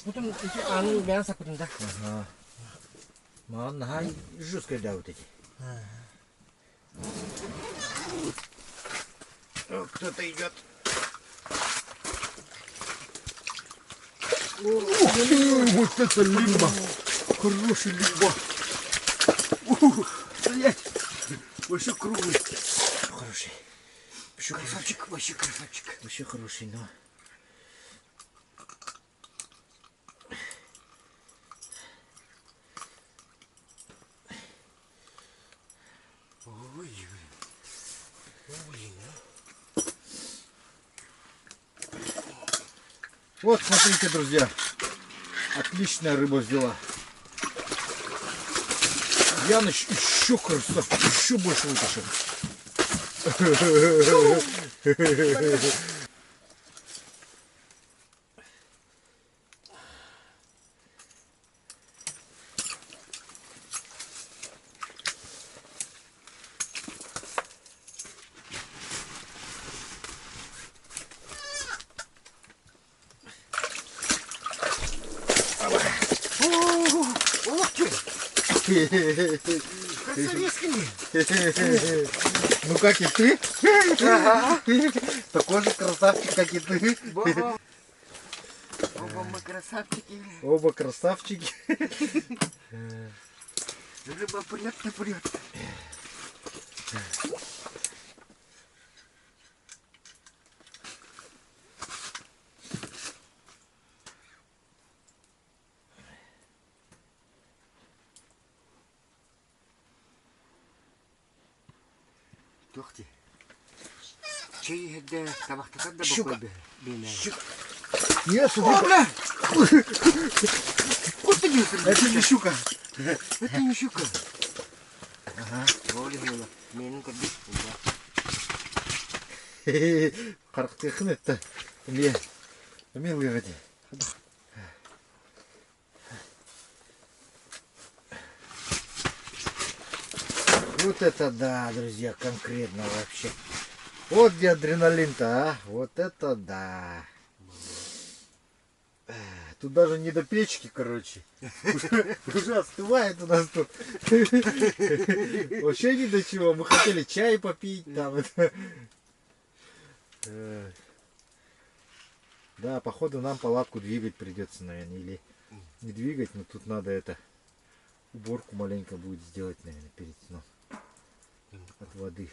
потом эти мясо потом, да? Ага. Ладно, жесткая, да, вот эти. О, кто-то идет. Вот это лимба! Хороший лимба! Стоять! Вообще круглый. Хороший. Красавчик, вообще красавчик. Вообще хороший, но... Ой, Вот, смотрите, друзья. Отличная рыба взяла. Яныч еще красавчик, еще больше вытащил. Ух ты! Красавецкий! Ну как и ты? Ага. Такой же красавчик, как и ты. Оба мы красавчики. Оба красавчики. Рыба прет, не прет. Ух ты. Чей где табахтатат да Щука. бокой бейна. Нет, смотри. Бля! Куда не Это не щука. Это не щука. Ага. Воли было. Менің кәді. Қарқтықын етті. Мен выгоде. Вот это да, друзья, конкретно вообще. Вот где адреналин-то, а? Вот это да. Тут даже не до печки, короче. Уже остывает у нас тут. Вообще ни до чего. Мы хотели чай попить там. Да, походу нам палатку двигать придется, наверное. Или не двигать, но тут надо это... Уборку маленько будет сделать, наверное, перед сном. От воды.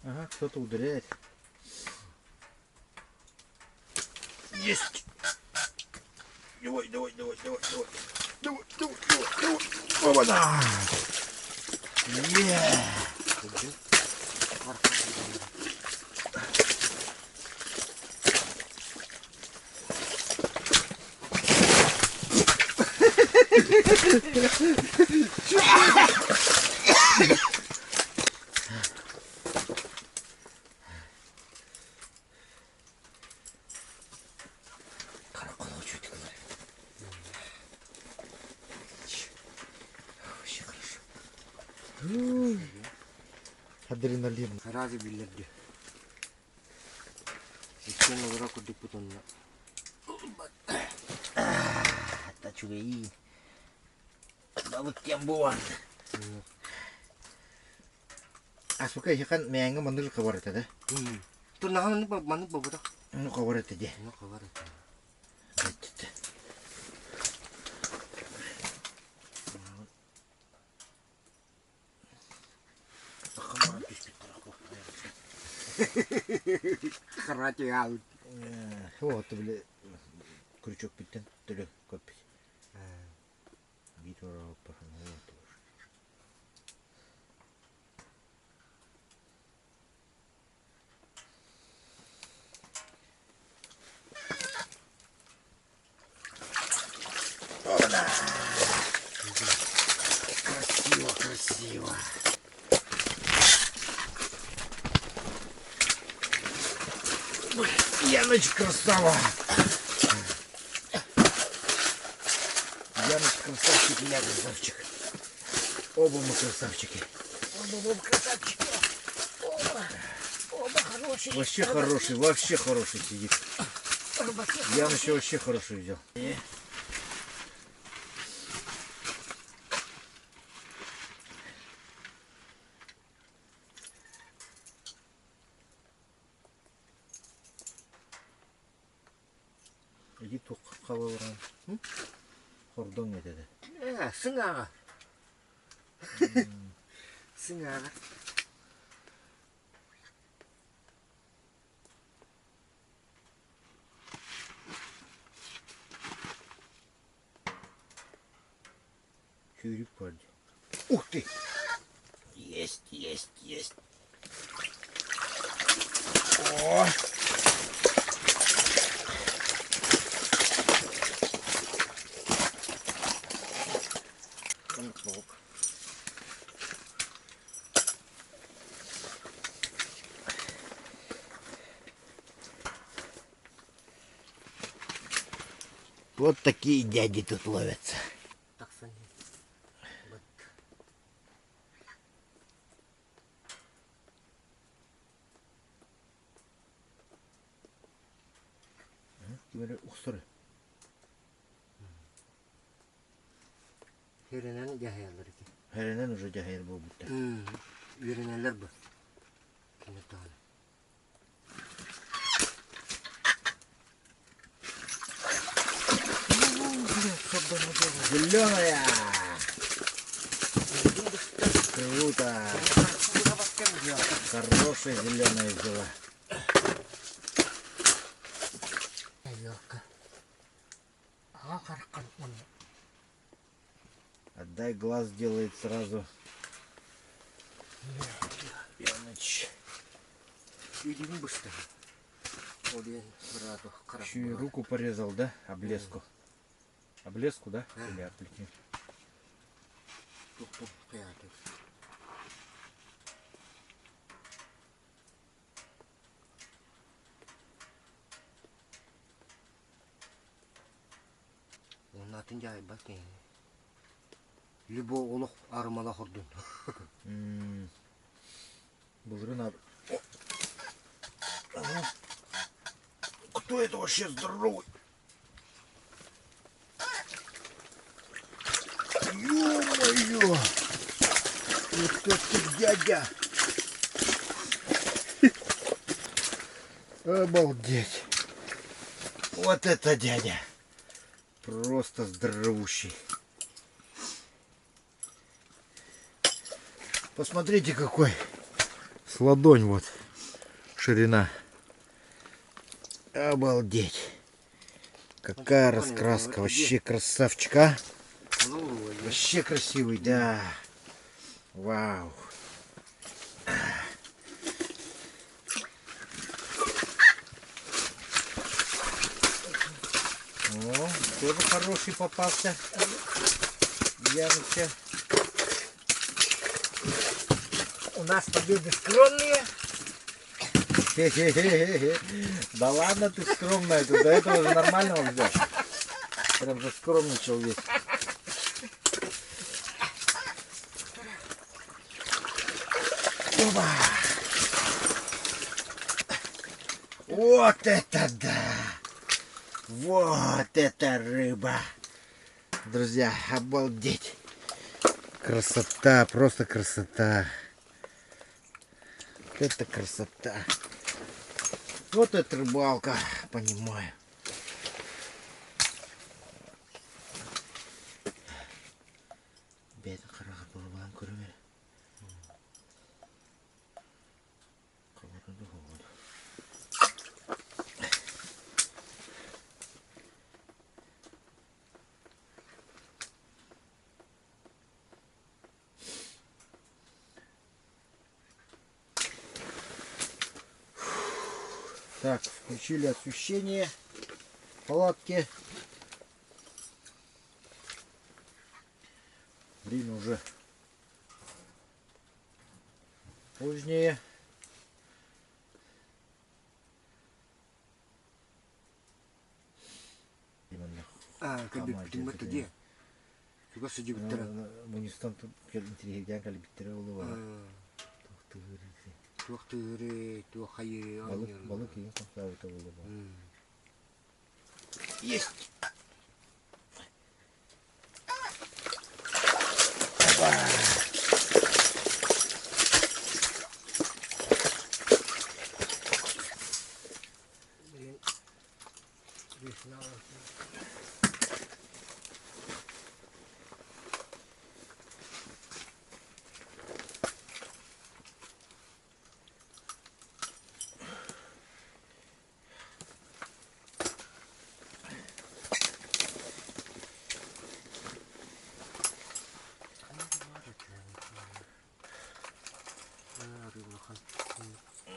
Ага, кто-то ударяет. Есть! Давай, давай, давай, давай, давай. Давай, давай, давай, давай. Опа-на! Адреналин. Разы билерди. Еще на уроку депутат. Это что и... Да вот тем было. А сколько я kan менга манdur kabar itu dah. Tuh nah mana bawa tak? Nu kabar itu dia. Nah kabar itu. Карате out. Вот это бля крючок питен, туда копить. Битва пахнула тоже. Яныч красава. Яныч красавчик, я красавчик. Оба мы красавчики. Оба красавчики. Оба хорошие. Вообще хороший сидит. Яныч вообще хороший взял. Иди тоққа барған. Хордон етеді. 승아가. 승아가. Кюрик парди. Ух ты! Есть. О! Вот такие дяди тут ловятся. 딱선이. Böyle uksuru. Herinenin cahayalları ki. Herenen уже cahil bu bitti. Yöreneler bu. Kendi tane. Зеленая. Круто. Хорошая зеленая взяла. Отдай глаз делает сразу. Яныч. Үйден бышты. Один брату қарап. Еще и руку порезал, да? Облеску. Облеску, да? Или оплети. Тоқтың қияты. Onun atın cahil bak yani. Либо олық армала құрдың. Бужры надо. Кто это вообще здоровый? Ё-моё! Вот это дядя! Обалдеть! Вот это дядя! Просто здоровущий! Посмотрите, какой с ладонь вот ширина. Обалдеть. Какая раскраска. Вообще красавчик, а? Вообще красивый, да. Вау. О, тоже хороший попался. Яныча. У нас победы скромные. Да ладно ты скромная, ты до этого же нормального взял. Прям же скромничал весь. Опа. Вот это да! Вот это рыба! Друзья, обалдеть! Красота, просто красота! Это красота. Вот это рыбалка, понимаю. Бедный хороший балабан, курю. Так, включили освещение палатки. Время уже позднее. Как Ama bir mata jadi. dia. Juga sejuk terang. Munistan tuh intelligent kali bitir ulu var. Tuh sih. Tuh tere, tuh kaya. Balık iyi tahu itu ulu var. Yes.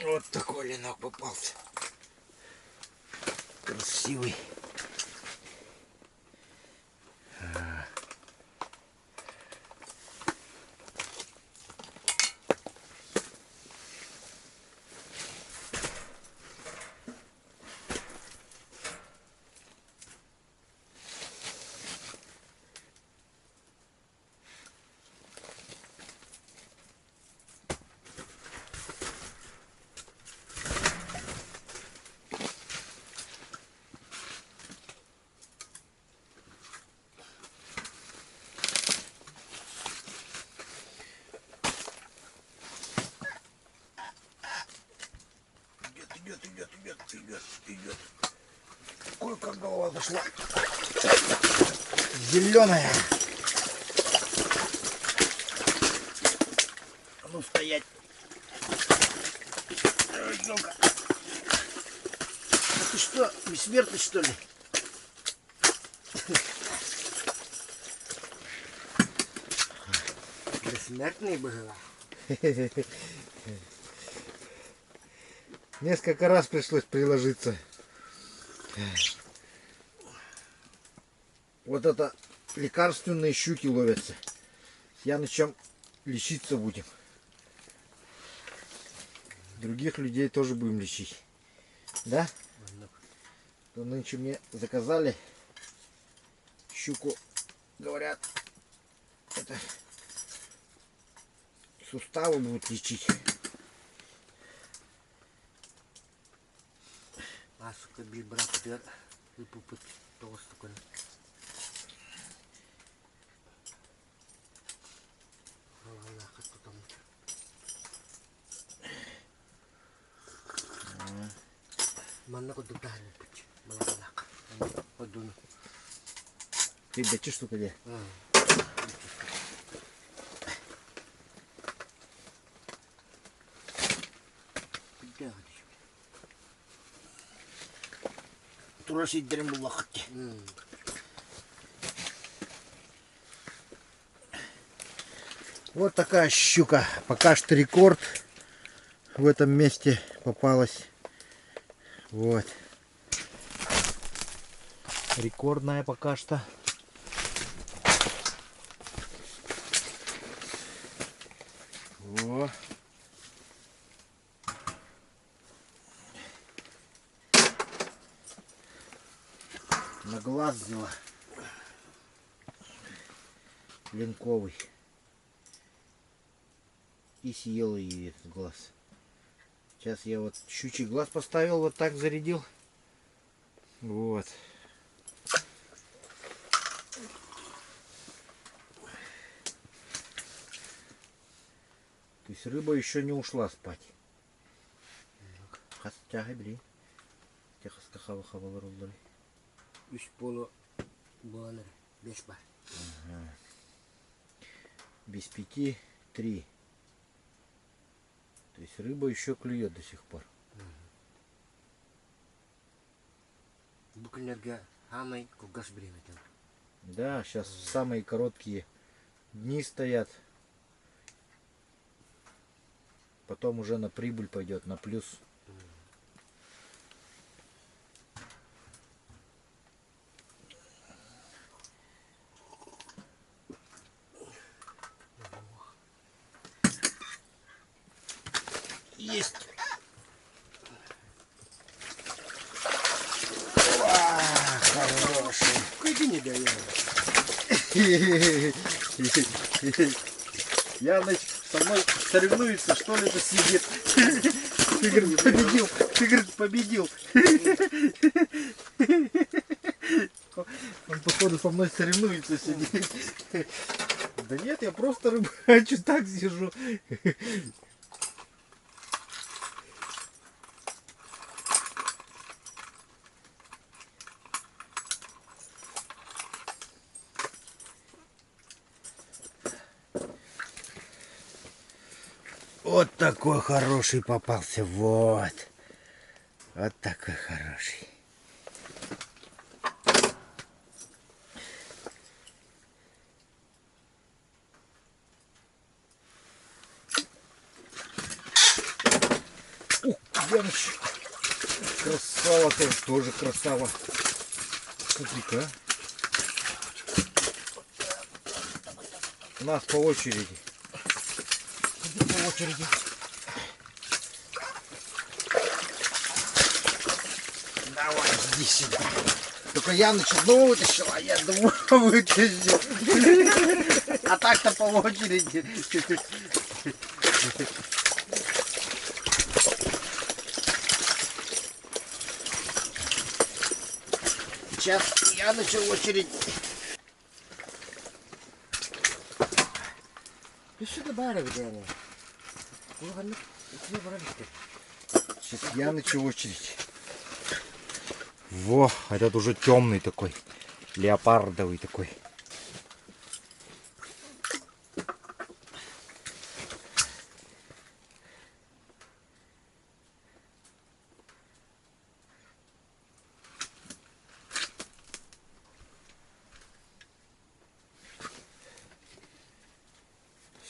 Вот такой ленок попался. Красивый. Идет. Сколько голова зашла. Зеленая. А ну стоять. Ой, ну-ка. Ты что, бессмертный что ли? Бессмертный был. Несколько раз пришлось приложиться. Вот это лекарственные щуки ловятся. Я на чем лечиться будем. Других людей тоже будем лечить. Да? То нынче мне заказали щуку, говорят, это суставы будут лечить. Masuk ke berapa dia puput terus tuh kan. Allah ketemu. Mana kau tuh tahan put, malah nak. Padun. Ты бачишь штука где? Тураши дерем булахти. Вот такая щука. Пока что рекорд в этом месте попалась. Вот. Рекордная пока что. Во. На глаз взяла. Ленковый. И съела ее этот глаз. Сейчас я вот щучий глаз поставил, вот так зарядил. Вот. То есть рыба еще не ушла спать. Хастяга, блин. Техаска хава-хава руллали. 10 bulan без бар. Без 5 3. То есть рыба еще клюет до сих пор. Bukan harga hamai kugas beri macam. Да, сейчас самые короткие дни стоят. Потом уже на прибыль пойдет, на плюс. Есть. Хороший. Какой денег? Яныч со мной соревнуется, что ли, это сидит. Ты, говорит, победил. Ты, говорит, победил. Он, походу, со мной соревнуется, сидит. Да нет, я просто рыбачу, так сижу. Вот такой хороший попался. Вот. Вот такой хороший. Ух, Яныч. Красава тоже красава. Смотри-ка. У нас по очереди. По очереди. Давай, иди сюда. Только Яныч одного вытащил, а я двух вытащил. А так-то по очереди. Сейчас Яныча очередь. Еще добавили, где они? Сейчас Яныча очередь. Во, этот уже темный такой. Леопардовый такой.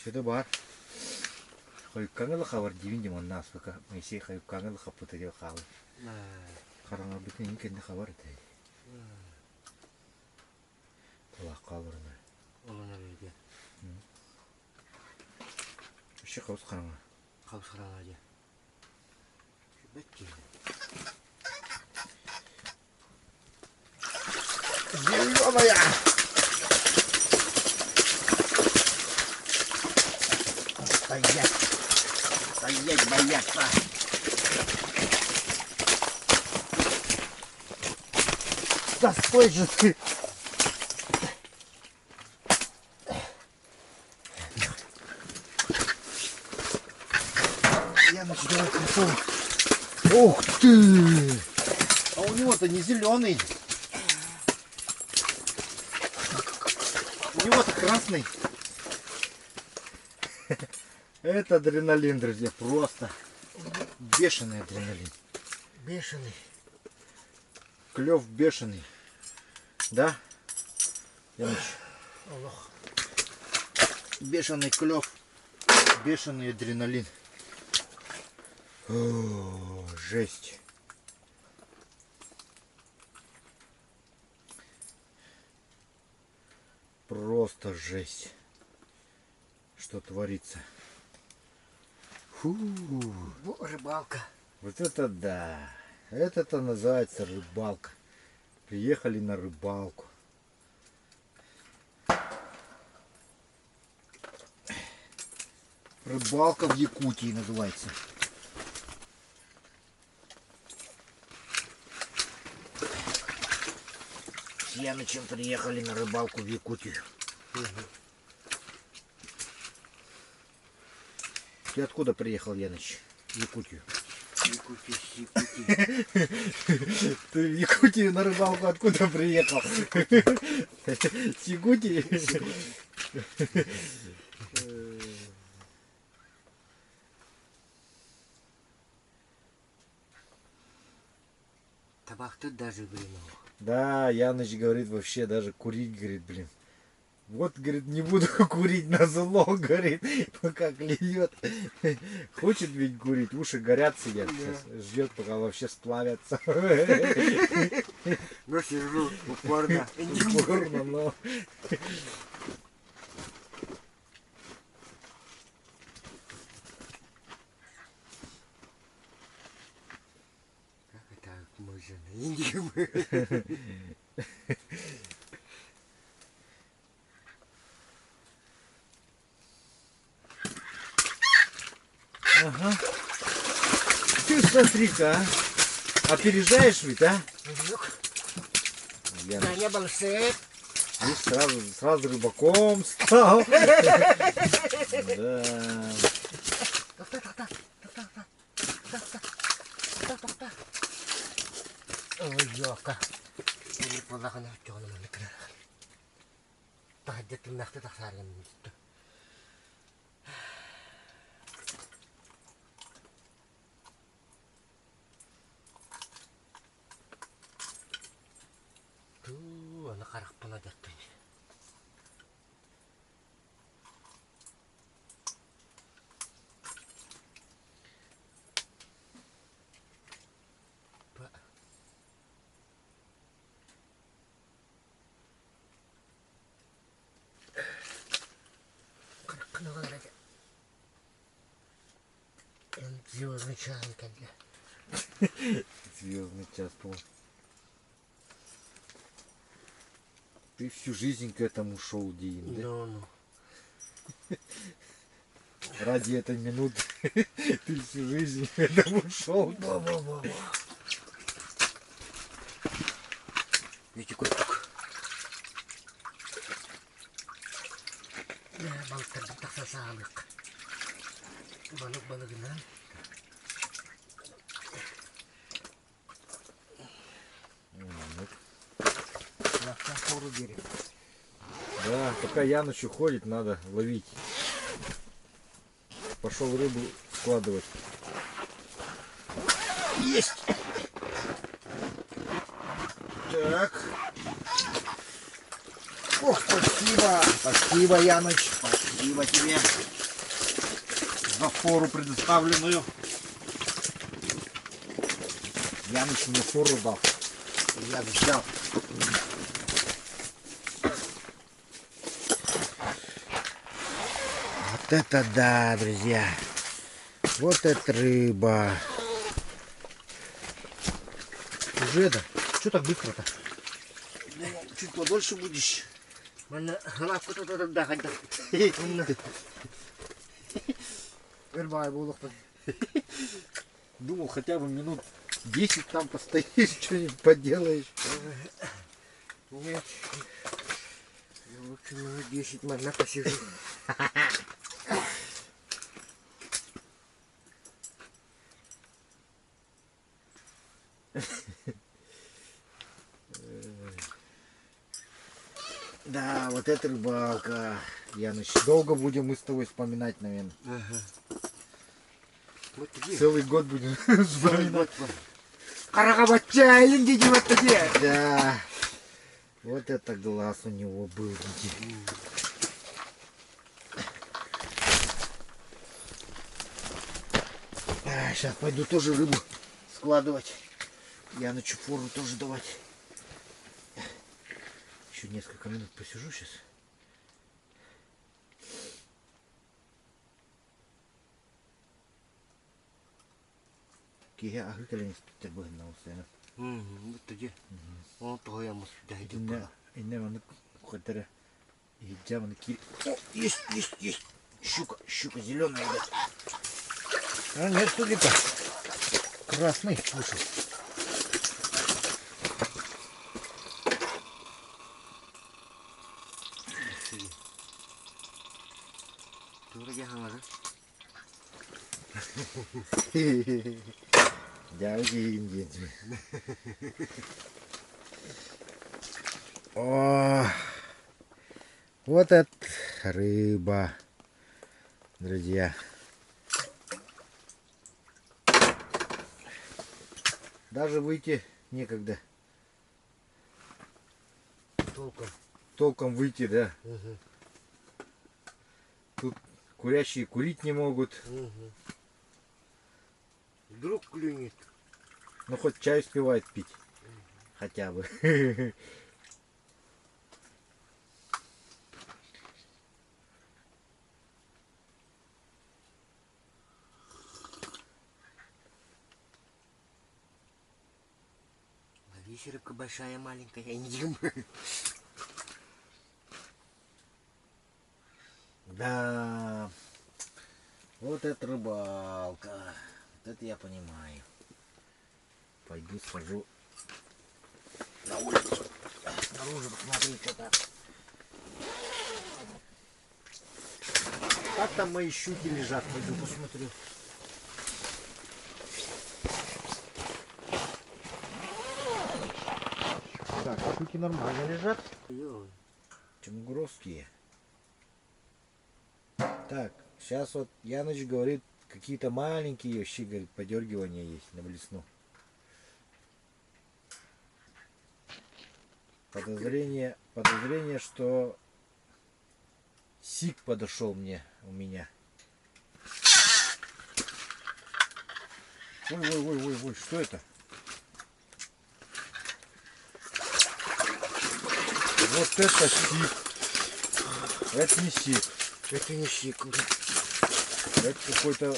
Сюда бар. Хайкаңы хабар дивин димон нас пока мы все хайкаңы хапута дел хавы. Караңа битен инкен хабар тай. Тала калырына. Олана берди. Иши кабыз караңа. Кабыз караңа ди. Бетти. Зеленая. Стоять! Стоять, бояться! Да стой же ты! Я начинаю телефон. Ух ты! А у него-то не зеленый. У него-то красный. Это адреналин, друзья, просто бешеный адреналин. Бешеный. Клев бешеный. Да? Яныч? Олох. Бешеный клев, бешеный адреналин. О, жесть. Просто жесть. Что творится. Фу. Рыбалка. Вот это да. Это-то называется рыбалка. Приехали на рыбалку. Рыбалка в Якутии называется. С Янычем приехали на рыбалку в Якутию. Ты откуда приехал, Яныч? В Якутию. Ты в Якутию на рыбалку откуда приехал? С Якутии? Табак тут даже, блин. Да, Яныч говорит, вообще даже курить, говорит, блин. Вот, говорит, не буду курить на зло, говорит, пока клюет. Хочет ведь курить, уши горят, сидят. Да. Ждет, пока вообще сплавятся. Ну, сижу, упорно. Упорно, но... Как это можно? Яныч смотри-ка, а. Опережаешь ведь, а? Я не был сыт. Видишь, сразу рыбаком стал. Да. Ой, ёка. Ini pula kena jangan menikah. Tak ada tindak tak saling itu. Tuh, anak karak pun ada tuh. Kanak aja. Yang звездный час kan ya. Звездный час был. Ты всю жизнь к этому шел, Дин, да? No. Ради этой минуты ты всю жизнь к этому шел. Во. Видите, куртук. Ya, balik tak sasalik. Balik na. На фору дерева. Да, пока Яныч уходит, надо ловить. Пошел рыбу складывать. Есть. Так. Ох, спасибо. Спасибо, Яныч. Спасибо тебе за фору предоставленную. Яныч мне фору дал. Я взял. Вот это да, друзья. Вот это рыба. Уже да? Что так быстро-то? Чуть подольше будешь. Mana aku tuh dah ada. Вербай булох. Думал, хотя бы минут 10 там постоишь, что-нибудь поделаешь. Нет. Я лучше минут 10 можно посижу. Да, вот это рыбалка. Яныч, долго будем мы с тобой вспоминать, наверное. Вот где? Целый год будем вспоминать. Карагабача, иди вот где? Да. Вот это глаз у него был. Сейчас пойду тоже рыбу складывать. Янычу фору тоже давать. Еще несколько минут посижу сейчас. Кия агыкален стебы наусена. Вот где? Он то я мус дайди. Инне вон хотера. И джаман ки. О, есть. Щука зеленая, да. А нет, судя-то. Красный вышел. Дядя. О, вот это рыба, друзья. Даже выйти некогда. Толком выйти, да. Тут курящие курить не могут. Вдруг клюнет. Ну хоть чай успевает пить. Хотя бы. Видишь, рыбка большая, маленькая, я не ем. Да. Вот это рыбалка. Вот это я понимаю. Пойду схожу. На улицу. Снаружи посмотри, что там. Как там мои щуки лежат? Пойду посмотрю. Так, щуки нормально лежат. Ё. Чемгуровские. Так, сейчас вот Яныч говорит, какие-то маленькие вообще, говорит, подергивания есть на блесну. Подозрение, что сик подошел у меня. Ой, что это? Вот это сик. Это не сик. Это не щик. Это какой-то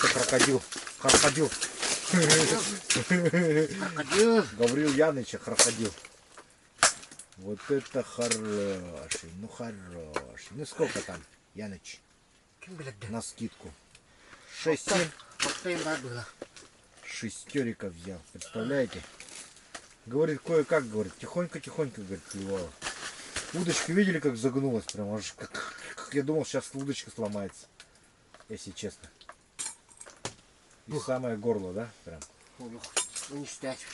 крокодил. Крокодил. Крокодил. Гаврил Яныча крокодил. Вот это хороший. Ну хороший. Ну сколько там, Яныч? Кем, блядь, да? На скидку. 6-7. Вот было. Шестерика взял. Представляете? Говорит, кое-как, говорит, тихонько, говорит, клевало. Удочка, видели, как загнулась? Прям аж как я думал, сейчас удочка сломается. Если честно. И самое горло, да? Прям. Не стать.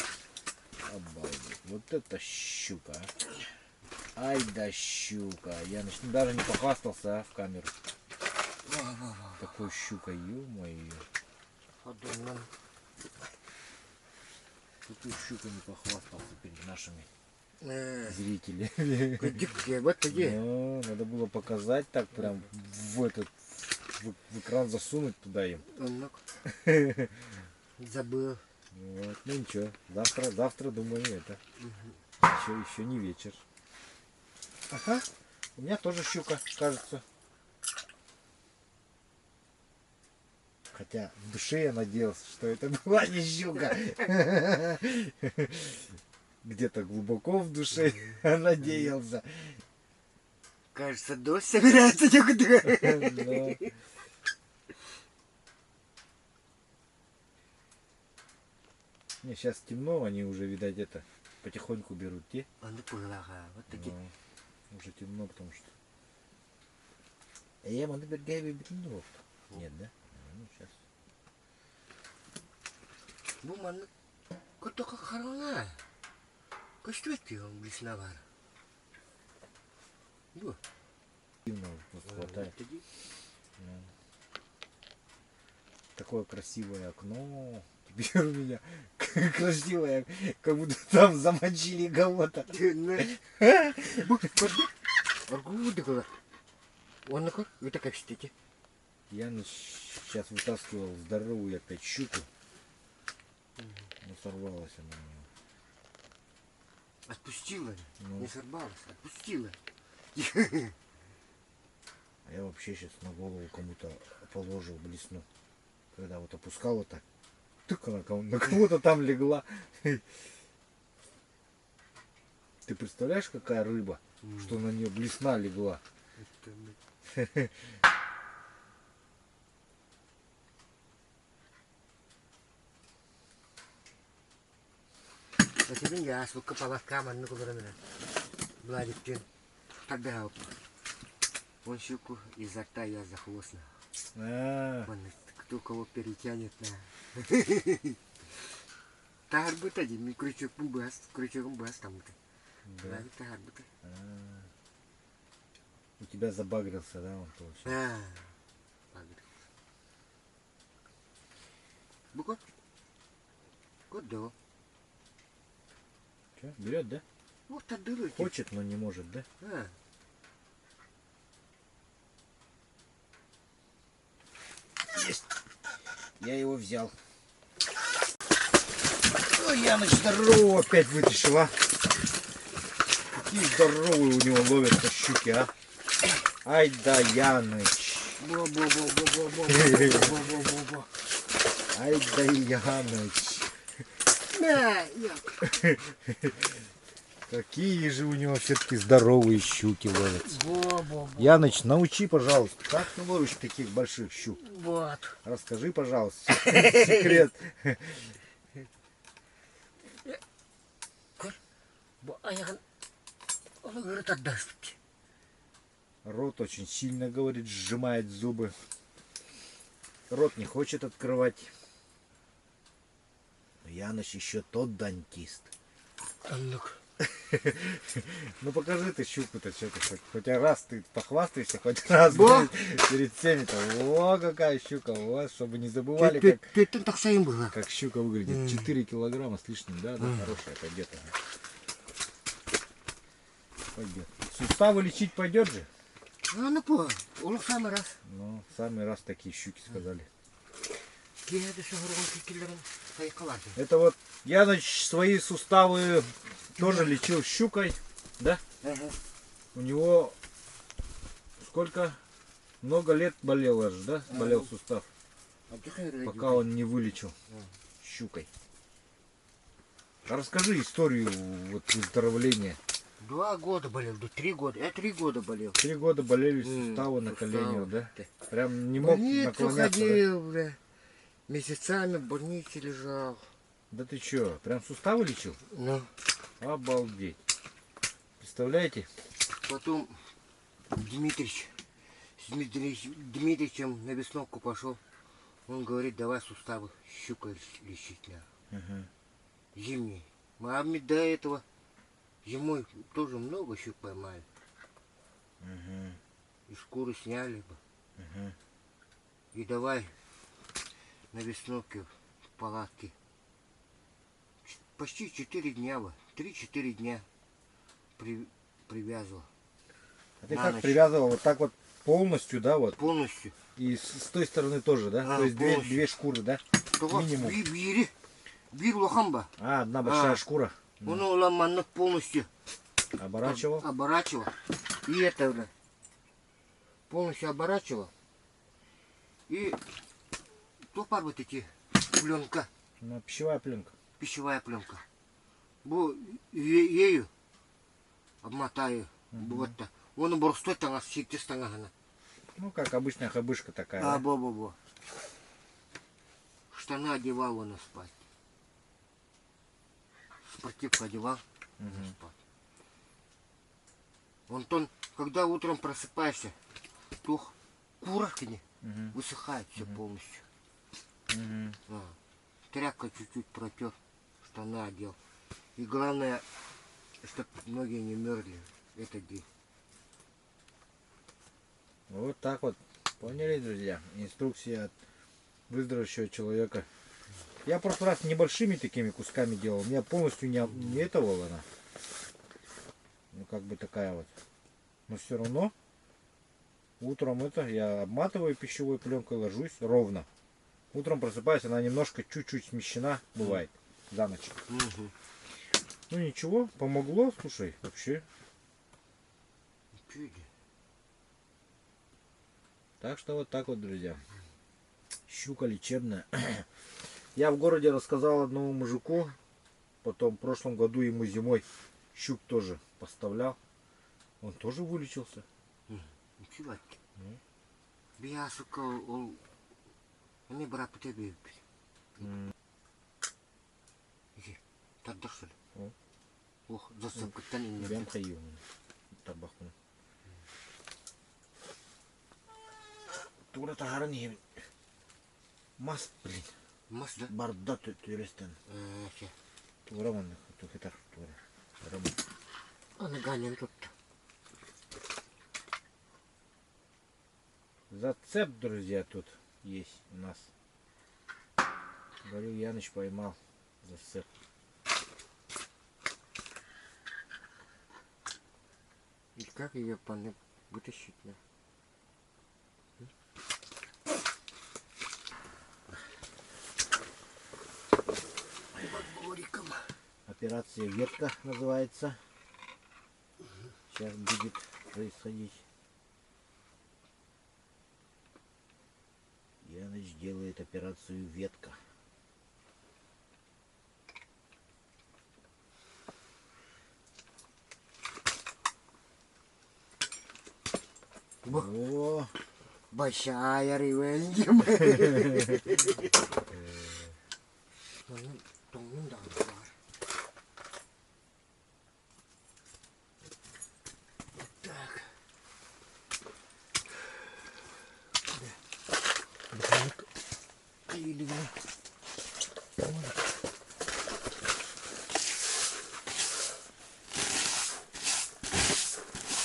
Обалдеть. Вот это щука, а. Ай да щука. Я даже не похвастался, а, в камеру. Такой щука, ё-моё. Такой щука не похвастался перед нашими зрителями. Где? Вот где? Ну, надо было показать так прям в экран засунуть туда им. Забыл. Вот, ну ничего, завтра думаю это. Еще не вечер. Ага, у меня тоже щука, кажется. Хотя в душе я надеялся, что это была не щука. Где-то глубоко в душе я надеялся. Кажется, дождь собирается никуда. Да. Не, сейчас темно, они уже, видать, это потихоньку берут те. Он вот такие. Но уже темно, потому что. Нет, да? Ну, сейчас. Буман, кто как хорона. Костюки он блесновар. Ну, Хватает. Такое красивое окно. Теперь у меня красивое, как будто там замочили кого-то. Он как? Это как стики? Я сейчас вытаскивал здоровую опять щуку. Но сорвалась она у него. Отпустила. Ну. Не сорвалась, отпустила. А я вообще сейчас на голову кому-то положил блесну. Когда вот опускал вот так. Только на кого-то там легла. Ты представляешь, какая рыба, что на нее блесна легла? А тебе я сука полоскам, ну куда меня. Владик, ты тогда вон щуку изо рта я за хвост. Вон кто кого перетянет на. Тагар будет один, крючоком бас там-то. Владик тагар будет. У тебя забагрился, да, он получается? Багрился. Букот? Куда? Че, берет, да? Вот отдырайте. Хочет, но не может, да? Есть. Я его взял. Ой, Яныч здорового опять вытащил, а? Какие здоровые у него ловятся щуки, а? Ай да Яныч. Бо-бо-бо-бо-бо-бо-бо-бо-бо. Ай да Яныч. На, я. Какие же у него все-таки здоровые щуки ловятся. Во. Яныч, научи, пожалуйста, как ты ловишь таких больших щук? Вот. Расскажи, пожалуйста, секрет. Аян. Он говорит, отдаст. Рот очень сильно, говорит, сжимает зубы. Рот не хочет открывать. Но Яныч еще тот дантист. А ну-ка. Ну покажи ты щуку-то, что ты хоть раз ты похвастайся, хоть раз Во! блядь, перед всеми-то. О, какая щука, вот, чтобы не забывали, Ты так своим было. как щука выглядит. 4 килограмма с лишним, да, хорошая пойдет. Пойдет. Суставы лечить пойдет же? А ну по, он в самый раз. Ну, в самый раз такие щуки сказали. Это вот Яныч свои суставы тоже лечил щукой, да? Ага. У него сколько? Много лет болел аж, да? Болел сустав, пока он не вылечил щукой. А расскажи историю вот выздоровления. 2 года болел, 3 года. Я 3 года болел. 3 года болели суставы на коленях, да? Прям не мог Больницу наклоняться, да? ходил, бля. Месяцами в больнице лежал. Да ты чё, прям суставы лечил? Ну, Обалдеть. Представляете? потом Дмитрич, с Дмитричем на весновку пошел. Он говорит, давай суставы щукой лечить надо. Зимней. Мы до этого зимой тоже много щук поймали. И шкуры сняли бы. И давай на весновке в палатке. Почти 4 дня бы. 3-4 дня привязывал. А ты На как ночь. привязывал? Вот так вот полностью, да, вот? Полностью. И с той стороны тоже, да? А, То есть полностью. две шкуры, да? Минимум. Бир лохамба. А, одна большая А. шкура. Он ломанок полностью Оборачивал. оборачивал. И это, бля, полностью оборачивал. И топар вот эти пленка, Ну, пищевая пленка. пищевая пленка. Ею обмотаю. Вот так. Он борстой там, а сети стангана. Ну, как обычная хабышка такая. А, да? бо-бо-бо. Штаны одевал он спать. Спортивку одевал спать. Он, когда утром просыпаешься, то курахни высыхает все полностью. Тряпкой чуть-чуть протер, штаны одел. И главное, чтобы ноги не мерзли. Это день. Вот так вот. Поняли, друзья? Инструкция от выздоровевшего человека. Я в прошлый раз небольшими такими кусками делал. Меня полностью не этого она. Ну, как бы такая вот. Но все равно утром я обматываю пищевой пленкой, ложусь ровно. Утром просыпаюсь, она немножко чуть-чуть смещена бывает за ночь. Ну ничего, помогло, слушай, вообще. Так что вот так вот, друзья. Щука лечебная. Я в городе рассказал одному мужику. Потом в прошлом году ему зимой щук тоже поставлял. Он тоже вылечился. Ничего. Я, сука, они брат по тебе. Так дошли. Ох, засыпка танин. Бям хаю. Табахну. Тура тагарни. Мас, блин. Мас, да? Барда тюрестен. Все. Тураман, тухитар, тура. А наганен тут. Зацеп, друзья, тут есть у нас. Говорю, Яныч поймал зацеп. И как ее вытащить? Да? Операция ветка называется. Сейчас будет происходить. Яныч делает операцию ветка. О, Большая ревень. Так. Или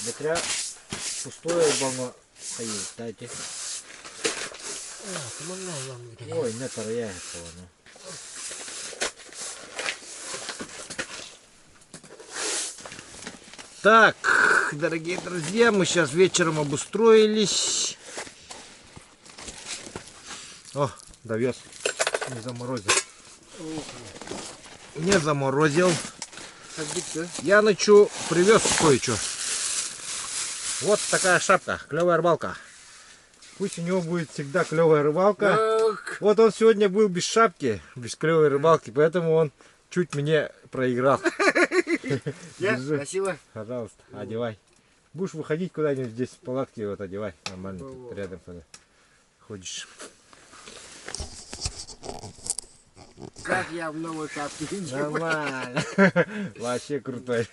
Бетря пустое волно стоит, дайте. Ой, не я ну. Так, дорогие друзья, мы сейчас вечером обустроились. О, довез. Не заморозил. Не заморозил. Я ночью привез кое-что. Вот такая шапка, клевая рыбалка. Пусть у него будет всегда клевая рыбалка. Вот он сегодня был без шапки, без клевой рыбалки, поэтому он чуть мне проиграл. Держи. Спасибо. Пожалуйста, одевай. Будешь выходить куда-нибудь здесь в палатке, вот одевай. Нормально, тут рядом когда ходишь. Как я в новой шапке. Нормально. Вообще крутой.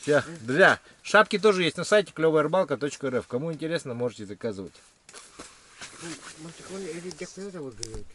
Все, друзья, шапки тоже есть на сайте клевая-рыбалка.рф. Кому интересно, можете заказывать. Может, он или где-то вот говорит.